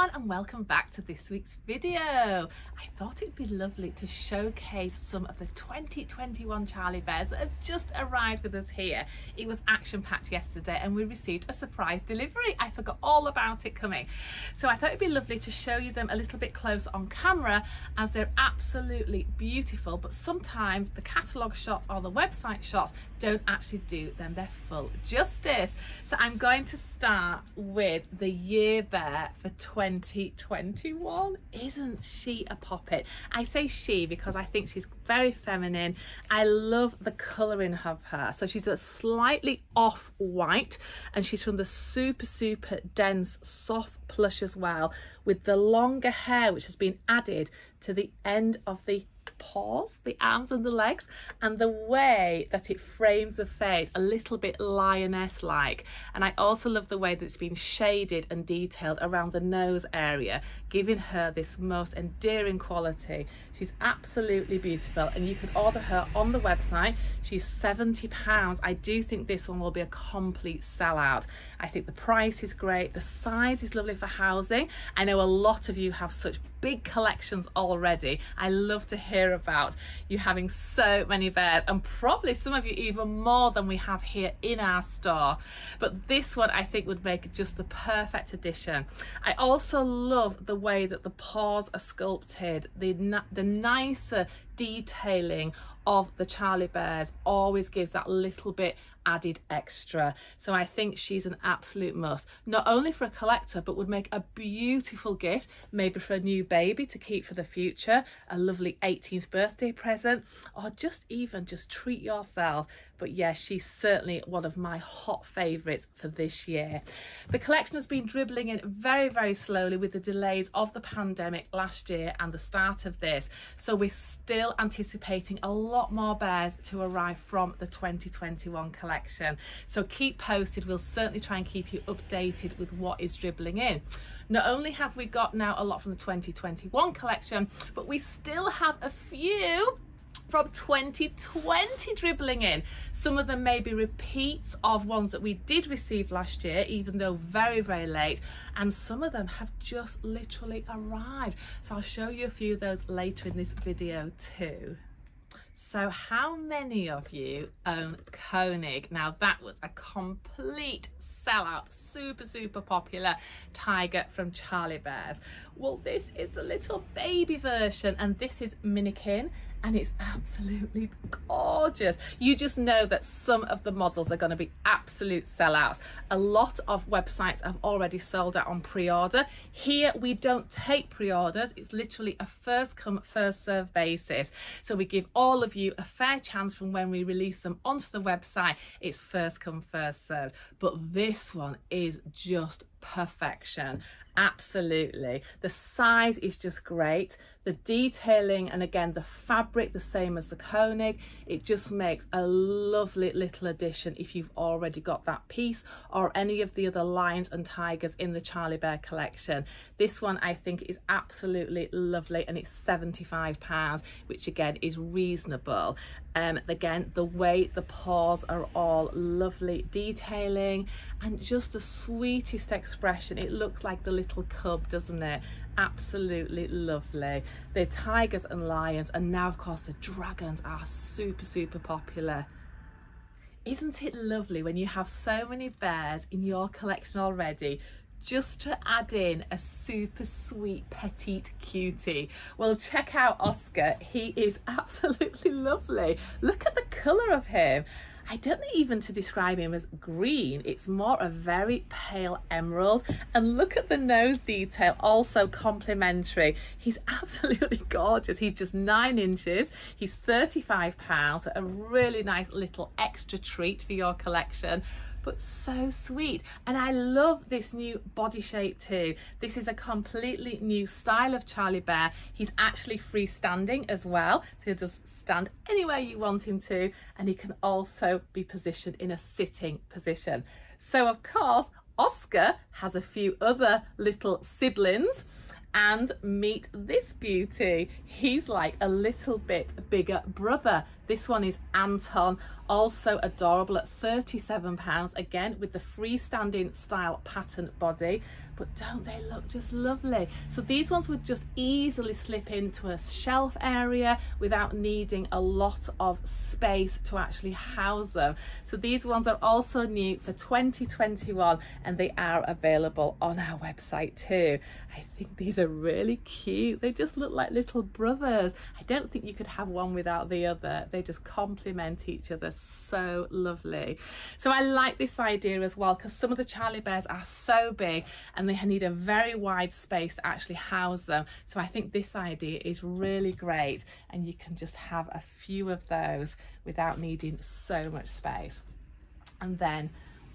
everyone and welcome back to this week's video. I thought it'd be lovely to showcase some of the 2021 Charlie Bears that have just arrived with us here. It was action-packed yesterday and we received a surprise delivery. I forgot all about it coming. So I thought it'd be lovely to show you them a little bit closer on camera, as they're absolutely beautiful, but sometimes the catalogue shots or the website shots don't actually do them their full justice. So I'm going to start with the year bear for 2021. Isn't she a poppet? I say she because I think she's very feminine. I love the colouring of her. So she's a slightly off white and she's from the super dense soft plush as well, with the longer hair which has been added to the end of the paws, the arms and the legs, and the way that it frames the face a little bit lioness like. And I also love the way that it's been shaded and detailed around the nose area, giving her this most endearing quality. She's absolutely beautiful and you can order her on the website. She's £70. I do think this one will be a complete sellout. I think the price is great, the size is lovely for housing. I know a lot of you have such big collections already. I love to hear about you having so many bears, and probably some of you even more than we have here in our store. But this one I think would make just the perfect addition. I also love the way that the paws are sculpted. The nicer detailing of the Charlie Bears always gives that little bit added extra. So I think she's an absolute must, not only for a collector, but would make a beautiful gift, maybe for a new baby to keep for the future, a lovely 18th birthday present, or just treat yourself. But yeah, she's certainly one of my hot favourites for this year. The collection has been dribbling in very slowly with the delays of the pandemic last year and the start of this. So we're still anticipating a lot more bears to arrive from the 2021 collection. So keep posted. We'll certainly try and keep you updated with what is dribbling in. Not only have we got now a lot from the 2021 collection, but we still have a few from 2020 dribbling in. Some of them may be repeats of ones that we did receive last year, even though very late, and some of them have just literally arrived. So I'll show you a few of those later in this video too. So how many of you own Koenig? Now that was a complete sellout, super popular tiger from Charlie Bears. Well, this is the little baby version and this is Minikin, and it's absolutely gorgeous. You just know that some of the models are going to be absolute sellouts. A lot of websites have already sold out on pre-order. Here we don't take pre-orders. It's literally a first come first serve basis. So we give all of you a fair chance from when we release them onto the website. It's first come first serve. But this one is just perfection. Absolutely. The size is just great. The detailing, and again the fabric, the same as the Koenig. It just makes a lovely little addition if you've already got that piece or any of the other lions and tigers in the Charlie Bear collection. This one I think is absolutely lovely and it's £75, which again is reasonable. Again, the way the paws are all lovely detailing and just the sweetest expression. It looks like the little cub, doesn't it? Absolutely lovely. The tigers and lions, and now of course the dragons are super popular. Isn't it lovely when you have so many bears in your collection already, just to add in a super sweet petite cutie? Well, check out Oskar. He is absolutely lovely. Look at the colour of him. I don't know even to describe him as green. It's more a very pale emerald. And look at the nose detail, also complimentary. He's absolutely gorgeous. He's just 9 inches. He's £35. A really nice little extra treat for your collection, but so sweet. And I love this new body shape too. This is a completely new style of Charlie Bear. He's actually freestanding as well, so he'll just stand anywhere you want him to, and he can also be positioned in a sitting position. So of course Oskar has a few other little siblings, and meet this beauty. He's like a little bit bigger brother. This one is Anton, Also adorable at £37, again with the freestanding style pattern body. But don't they look just lovely? So these ones would just easily slip into a shelf area without needing a lot of space to actually house them. So these ones are also new for 2021 and they are available on our website too. I think these are really cute. They just look like little brothers. I don't think you could have one without the other. They just complement each other so lovely. So I like this idea as well because some of the Charlie Bears are so big and they need a very wide space to actually house them. So I think this idea is really great and you can just have a few of those without needing so much space. And then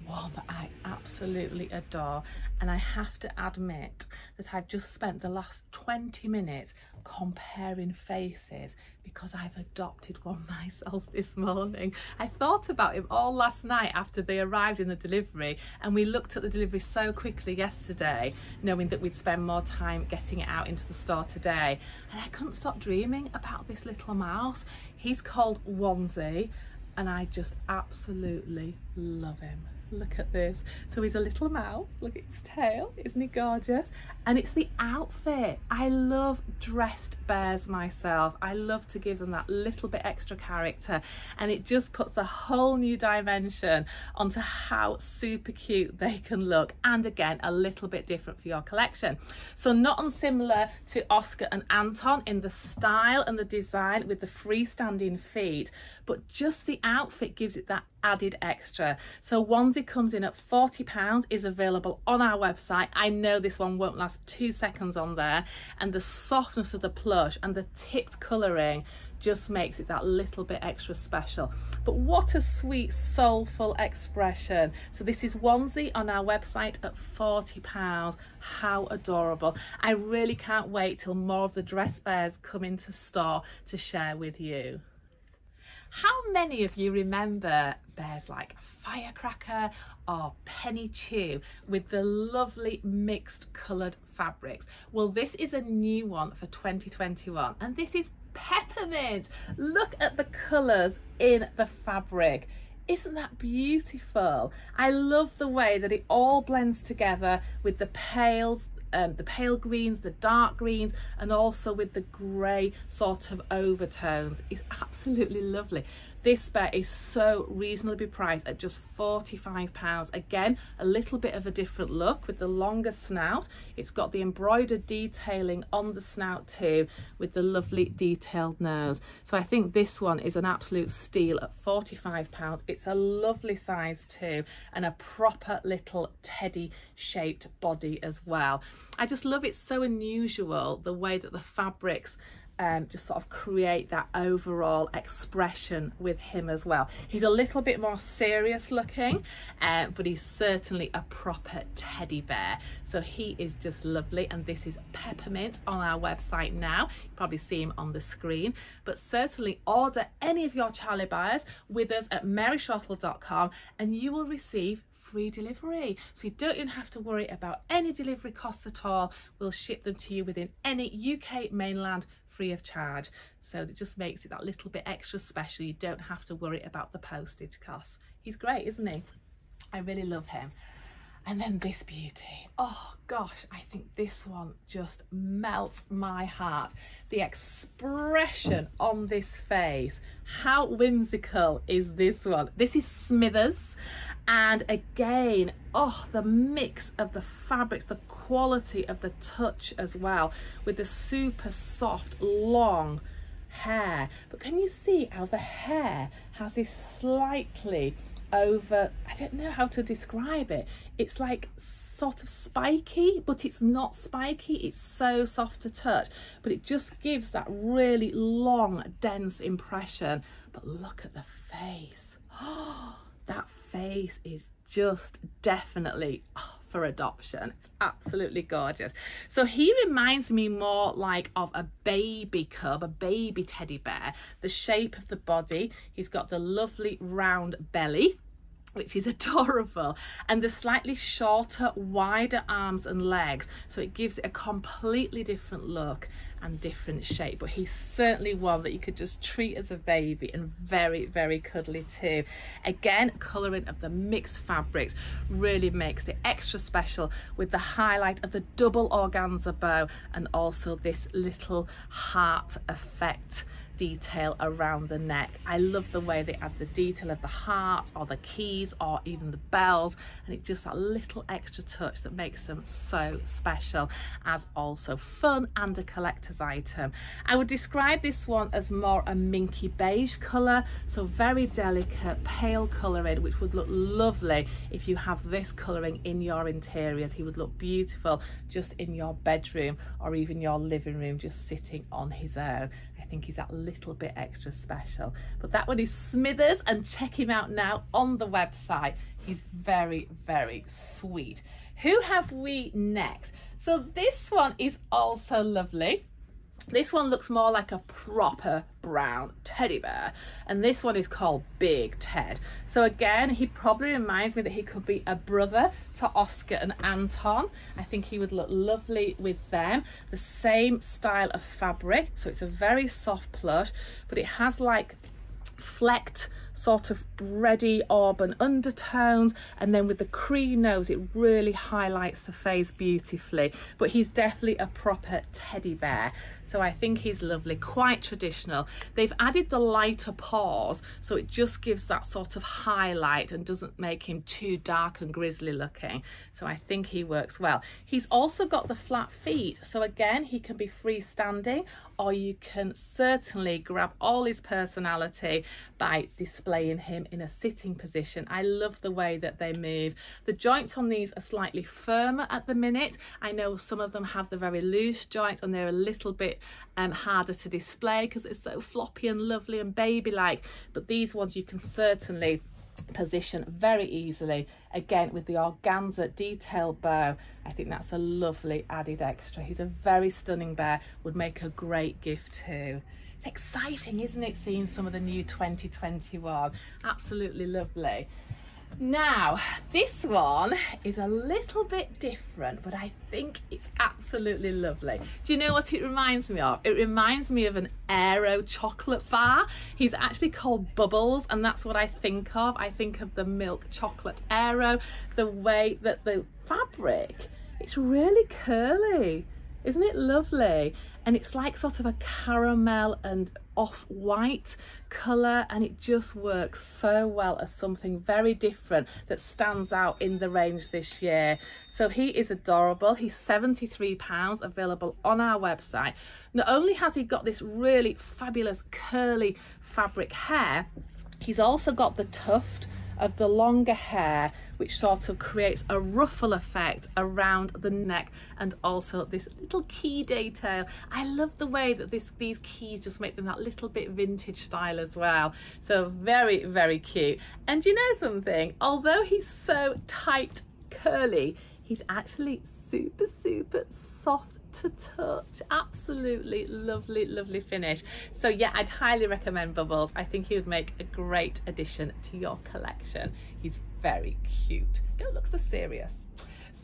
one that I absolutely adore, and I have to admit that I've just spent the last 20 minutes comparing faces because I've adopted one myself this morning. I thought about him all last night after they arrived in the delivery, and we looked at the delivery so quickly yesterday knowing that we'd spend more time getting it out into the store today, and I couldn't stop dreaming about this little mouse. He's called Onesie and I just absolutely love him. Look at this. So he's a little mouse. Look at his tail. Isn't he gorgeous? And it's the outfit. I love dressed bears myself. I love to give them that little bit extra character, and it just puts a whole new dimension onto how super cute they can look, and again a little bit different for your collection. So not unsimilar to Oskar and Anton in the style and the design with the freestanding feet, but just the outfit gives it that added extra. So Onesie comes in at £40, is available on our website. I know this one won't last 2 seconds on there, and the softness of the plush and the tipped colouring just makes it that little bit extra special. But what a sweet soulful expression. So this is Onesie on our website at £40. How adorable. I really can't wait till more of the dress bears come into store to share with you. How many of you remember bears like Firecracker or Penny Chew with the lovely mixed coloured fabrics? Well, this is a new one for 2021, and this is Peppermint. Look at the colours in the fabric. Isn't that beautiful? I love the way that it all blends together with the pales, the pale greens, the dark greens, and also with the grey sort of overtones. It's absolutely lovely. This bear is so reasonably priced at just £45. Again, a little bit of a different look with the longer snout. It's got the embroidered detailing on the snout too, with the lovely detailed nose. So I think this one is an absolute steal at £45. It's a lovely size too, and a proper little teddy shaped body as well. I just love it. So unusual the way that the fabrics just sort of create that overall expression with him as well. He's a little bit more serious looking, but he's certainly a proper teddy bear. So he is just lovely, and this is Peppermint on our website now. You probably see him on the screen, but certainly order any of your Charlie Bears with us at maryshortle.com and you will receive free delivery. So you don't even have to worry about any delivery costs at all. We'll ship them to you within any UK mainland free of charge. So it just makes it that little bit extra special. You don't have to worry about the postage costs. He's great, isn't he? I really love him. And then this beauty. Oh gosh, I think this one just melts my heart. The expression on this face. How whimsical is this one? This is Smithers. And again, oh, the mix of the fabrics, the quality of the touch as well, with the super soft, long hair. But can you see how the hair has this slightly over, I don't know how to describe it. It's like sort of spiky, but it's not spiky. It's so soft to touch, but it just gives that really long, dense impression. But look at the face. Oh, that face is just definitely for adoption. It's absolutely gorgeous. So he reminds me more like of a baby cub, a baby teddy bear. The shape of the body, he's got the lovely round belly, which is adorable, and the slightly shorter, wider arms and legs, so it gives it a completely different look and different shape. But he's certainly one that you could just treat as a baby, and very, very cuddly too. Again, colouring of the mixed fabrics really makes it extra special, with the highlight of the double organza bow and also this little heart effect detail around the neck. I love the way they add the detail of the heart or the keys or even the bells, and it's just that little extra touch that makes them so special, as also fun and a collector's item. I would describe this one as more a minky beige colour, so very delicate pale colouring, which would look lovely if you have this colouring in your interiors. He would look beautiful just in your bedroom or even your living room, just sitting on his own. I think he's that little bit extra special. But that one is Smithers, and check him out now on the website. He's very, very sweet. Who have we next? So this one is also lovely. This one looks more like a proper brown teddy bear, and this one is called Big Ted. So again, he probably reminds me that he could be a brother to Oskar and Anton. I think he would look lovely with them. The same style of fabric, so it's a very soft plush, but it has like flecked sort of reddy auburn undertones, and then with the cream nose it really highlights the face beautifully. But he's definitely a proper teddy bear, so I think he's lovely, quite traditional. They've added the lighter paws, so it just gives that sort of highlight and doesn't make him too dark and grisly looking, so I think he works well. He's also got the flat feet, so again, he can be freestanding, or you can certainly grab all his personality by displaying him in a sitting position. I love the way that they move. The joints on these are slightly firmer at the minute. I know some of them have the very loose joints, and they're a little bit harder to display because it's so floppy and lovely and baby-like, but these ones you can certainly position very easily. Again, with the organza detail bow, I think that's a lovely added extra. He's a very stunning bear, would make a great gift too. It's exciting, isn't it, seeing some of the new 2021? Absolutely lovely. Now, this one is a little bit different, but I think it's absolutely lovely. Do you know what it reminds me of? It reminds me of an Aero chocolate bar. He's actually called Bubbles, and that's what I think of. I think of the milk chocolate Aero, the way that the fabric, it's really curly. Isn't it lovely? And it's like sort of a caramel and off-white colour, and it just works so well as something very different that stands out in the range this year. So he is adorable. He's £73, available on our website. Not only has he got this really fabulous curly fabric hair, he's also got the tuft of the longer hair, which sort of creates a ruffle effect around the neck, and also this little key detail. I love the way that these keys just make them that little bit vintage style as well. So very, very cute. And you know something? Although he's so tight, curly, he's actually super, super soft to touch. Absolutely lovely, lovely finish. So yeah, I'd highly recommend Bubbles. I think he would make a great addition to your collection. He's very cute. Don't look so serious.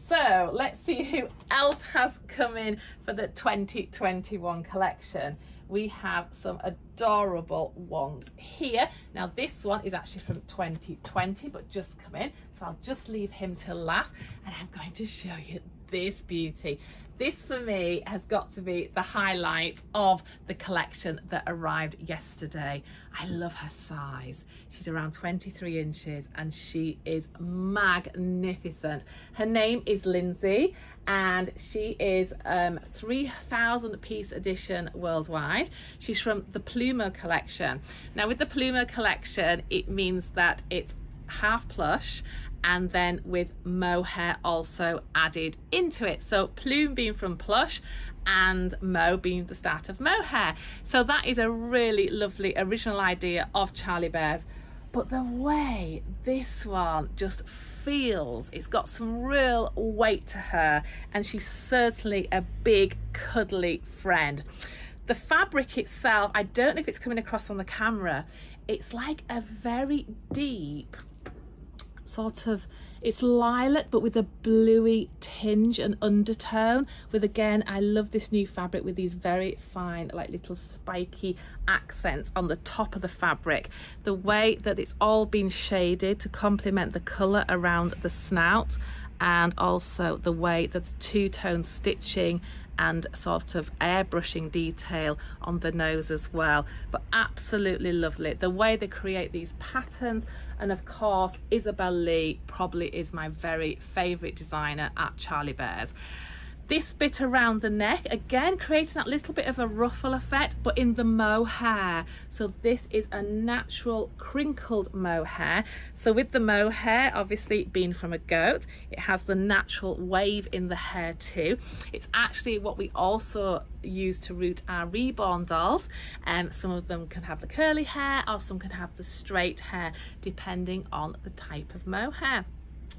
So let's see who else has come in for the 2021 collection. We have some adorable ones here. Now this one is actually from 2020, but just come in, so I'll just leave him till last, and I'm going to show you this beauty. This for me has got to be the highlight of the collection that arrived yesterday. I love her size. She's around 23 inches and she is magnificent. Her name is Lyndsey, and she is 3,000 piece edition worldwide. She's from the Plumo collection. Now with the Plumo collection, it means that it's half plush and then with mohair also added into it. So plume being from plush and mo being the start of mohair. So that is a really lovely original idea of Charlie Bears. But the way this one just feels, it's got some real weight to her, and she's certainly a big cuddly friend. The fabric itself, I don't know if it's coming across on the camera, it's like a very deep sort of, it's lilac but with a bluey tinge and undertone, with, again, I love this new fabric with these very fine like little spiky accents on the top of the fabric. The way that it's all been shaded to complement the colour around the snout, and also the way that the two-tone stitching and sort of airbrushing detail on the nose as well. But absolutely lovely the way they create these patterns. And of course, Isabel Lee probably is my very favourite designer at Charlie Bears. This bit around the neck, again, creating that little bit of a ruffle effect, but in the mohair. So this is a natural crinkled mohair. So with the mohair, obviously being from a goat, it has the natural wave in the hair too. It's actually what we also use to root our reborn dolls. Some of them can have the curly hair, or some can have the straight hair, depending on the type of mohair.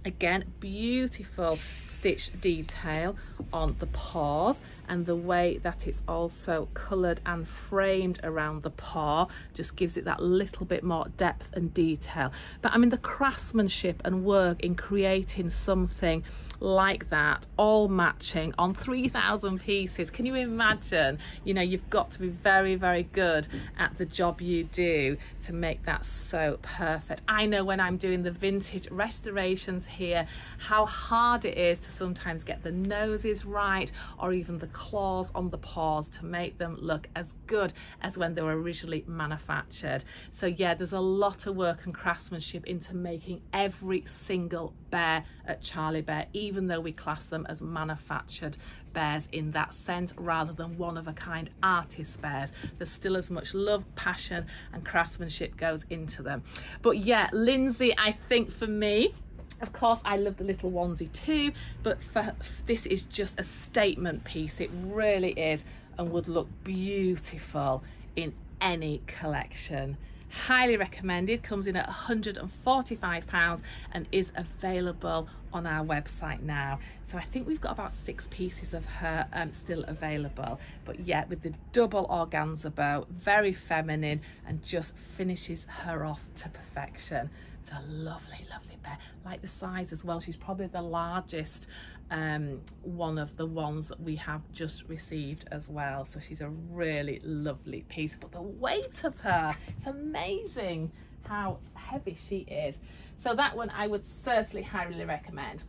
Again, beautiful stitch detail on the paws, and the way that it's also coloured and framed around the paw just gives it that little bit more depth and detail. But I mean, the craftsmanship and work in creating something like that, all matching on 3,000 pieces. Can you imagine? You know, you've got to be very, very good at the job you do to make that so perfect. I know when I'm doing the vintage restorations here, how hard it is to sometimes get the noses right, or even the claws on the paws, to make them look as good as when they were originally manufactured. So yeah, there's a lot of work and craftsmanship into making every single bear at Charlie Bear, even though we class them as manufactured bears in that sense, rather than one-of-a-kind artist bears. There's still as much love, passion and craftsmanship goes into them. But yeah, Lyndsey, I think for me, of course, I love the little onesie too, but this is just a statement piece. It really is, and would look beautiful in any collection. Highly recommended. Comes in at £145 and is available on our website now. So I think we've got about 6 pieces of her still available. But yeah, with the double organza bow, very feminine, and just finishes her off to perfection. It's a lovely, lovely bear. Like the size as well. She's probably the largest one of the ones that we have just received as well. So she's a really lovely piece. But the weight of her, it's amazing how heavy she is. So that one I would certainly highly recommend.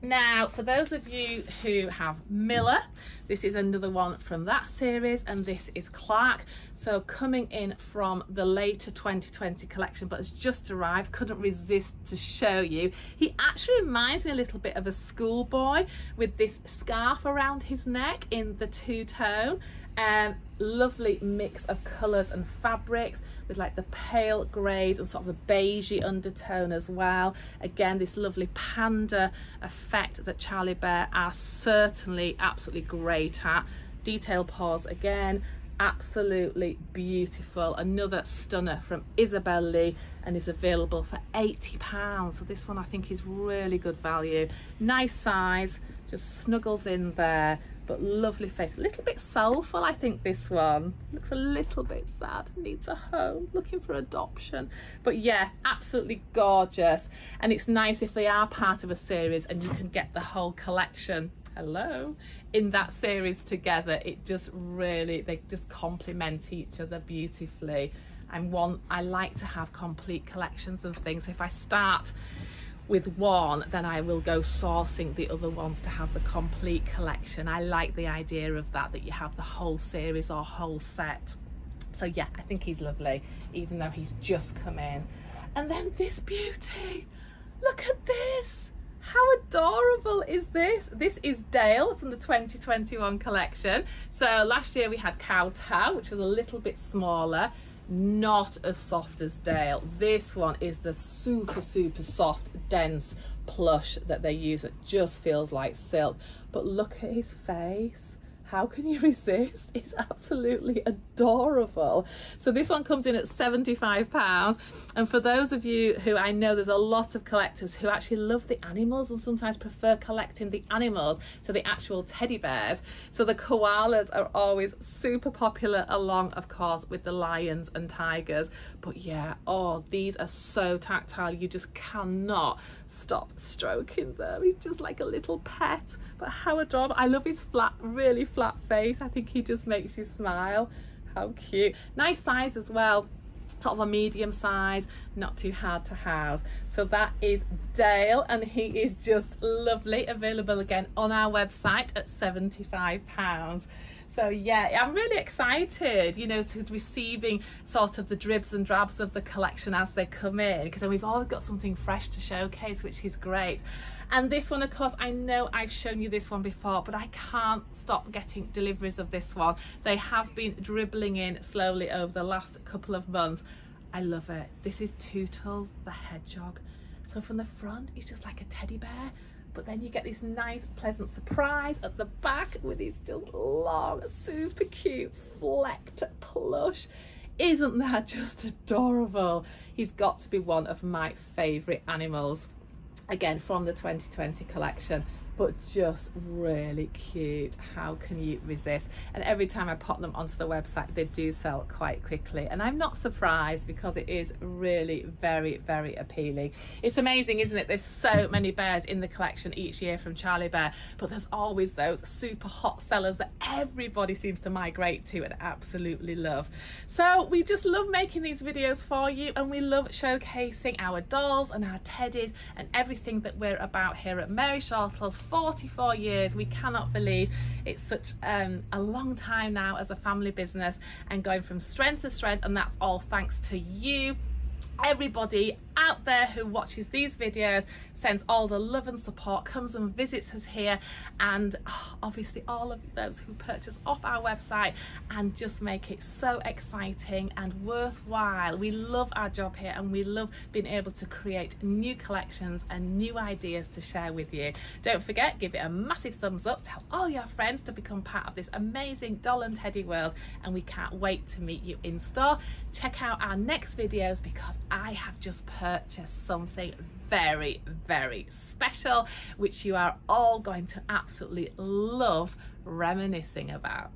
Now, for those of you who have Miller, this is another one from that series, and this is Clark. So coming in from the later 2020 collection, but has just arrived, couldn't resist to show you. He actually reminds me a little bit of a schoolboy with this scarf around his neck in the two-tone. Lovely mix of colours and fabrics, with like the pale greys and sort of a beigey undertone as well. Again, this lovely panda effect that Charlie Bear are certainly absolutely great at. Detail paws again, absolutely beautiful. Another stunner from Isabel Lee, and is available for £80. So this one I think is really good value. Nice size, just snuggles in there, but lovely face. A little bit soulful, I think this one. Looks a little bit sad, needs a home, looking for adoption. But yeah, absolutely gorgeous. And it's nice if they are part of a series and you can get the whole collection, hello, in that series together. It just really, they just complement each other beautifully. I like to have complete collections of things. So if I start with one, then I will go sourcing the other ones to have the complete collection. I like the idea of that you have the whole series or whole set. So yeah, I think he's lovely, even though he's just come in. And then this beauty, look at this. How adorable is this? This is Dale from the 2021 collection. So last year we had Kowtow, which was a little bit smaller, not as soft as Dale. This one is the super, super soft, dense plush that they use. It just feels like silk. But look at his face, How can you resist? It's absolutely adorable. So this one comes in at £75. And for those of you who, I know there's a lot of collectors who actually love the animals and sometimes prefer collecting the animals to the actual teddy bears. So the koalas are always super popular, along of course with the lions and tigers. But yeah, oh, these are so tactile. You just cannot stop stroking them. He's just like a little pet, but how adorable. I love his flat, really flat face. I think he just makes you smile. How cute. Nice size as well. Sort of a medium size, not too hard to house. So that is Dale, and he is just lovely. Available again on our website at £75. So yeah, I'm really excited, you know, to receiving sort of the dribs and drabs of the collection as they come in, because then we've always got something fresh to showcase, which is great. And this one, of course, I know I've shown you this one before, but I can't stop getting deliveries of this one. They have been dribbling in slowly over the last couple of months. I love it. This is Tootles the hedgehog. So from the front, he's just like a teddy bear, but then you get this nice pleasant surprise at the back with his just long, super cute flecked plush. Isn't that just adorable? He's got to be one of my favourite animals, again from the 2020 collection, but just really cute. How can you resist? And every time I pop them onto the website, they do sell quite quickly, and I'm not surprised because it is really very, very appealing. It's amazing, isn't it? There's so many bears in the collection each year from Charlie Bear, but there's always those super hot sellers that everybody seems to migrate to and absolutely love. So we just love making these videos for you, and we love showcasing our dolls and our teddies and everything that we're about here at Mary Shortle's. 44 years. We cannot believe it's such a long time now as a family business, and going from strength to strength, and that's all thanks to you, everybody out there who watches these videos, sends all the love and support, comes and visits us here, and obviously all of those who purchase off our website and just make it so exciting and worthwhile. We love our job here, and we love being able to create new collections and new ideas to share with you. Don't forget, give it a massive thumbs up, tell all your friends to become part of this amazing doll and teddy world, and we can't wait to meet you in store. Check out our next videos because I have just purchased something very, very special, which you are all going to absolutely love reminiscing about.